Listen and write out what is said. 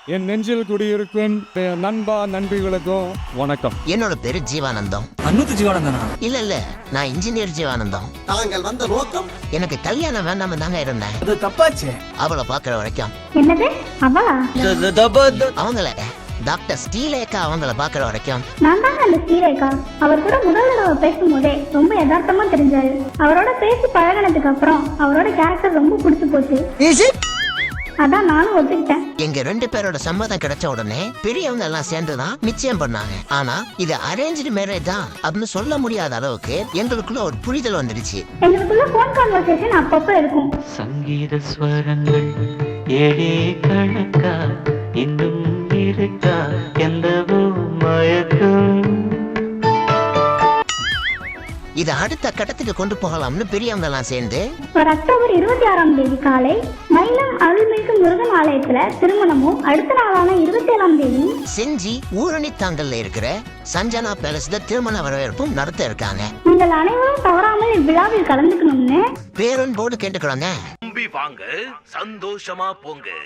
என் நெஞ்சில் குடியிருக்கும் நண்பா நண்பிகளுக்கும் வணக்கம். என்னோட பேரு ஜீவானந்தம். அன்னூத்து ஜீவானந்தனா? இல்ல நான் இன்ஜினியர் ஜீவானந்தம். தாங்கள் வந்த நோக்கம் எனக்கு கல்யாணம் வேண்டாம தாங்க இருந்தேன். அது தப்பாச்சே. அவளை பாக்குற வரைக்கும். என்னது அவளா? அவங்கள டாக்டர் ஸ்ரீலேகா அவங்கள பாக்குற வரைக்கும். நான் தாங்க அந்த ஸ்ரீரேகா. அவர் கூட முதல் தடவை பேசும்போதே ரொம்ப யதார்த்தமா தெரிஞ்சாரு. அவரோட பேசி பழகினதுக்கு அப்புறம் அவரோட கேரக்டர் ரொம்ப பிடிச்சு போச்சு. அதான் நானும் ஒத்துக்கிட்டேன். எங்க 2 பேரோட சம்மதம் கிடைச்ச உடனே பெரியவங்க எல்லாம் சேர்ந்துதான் நிச்சயம் பண்ணாங்க. ஆனா இது அரேஞ்ச்டு மேரேஜ் தான் அப்படின்னு சொல்ல முடியாத அளவுக்கு எங்களுக்குள்ள ஒரு புரிதல் வந்துடுச்சு. எங்களுக்குள்ள போன் கான்வர்சேஷன் அப்பப்ப இருக்கும். சங்கீத ஸ்வரங்கள் ஏழே கணக்கா இன்னும் இருக்கா எந்தவோ மயக்கம். இது அடுத்த கட்டத்துக்கு கொண்டு போகலாம்னு பெரியவங்க எல்லாம் சேர்ந்து ஒரு அக்டோபர் 26ஆம் தேதி காலை மயிலம் அருள்மிகு முருகன் ஆலயத்துல திருமணமும், அடுத்த நாளான 27ஆம் தேதி செஞ்சி ஊரணித்தாங்கல்ல இருக்கிற சஞ்சனா பேலஸ்ல திருமண வரவேற்பும் நடத்த இருக்காங்க. நீங்கள் அனைவரும் தவறாமல் இவ்விழாவில் கலந்துக்கணும்னு பேரன்போடு கேட்டுக்கிறோங்க. வாங்க, சந்தோஷமா போங்க.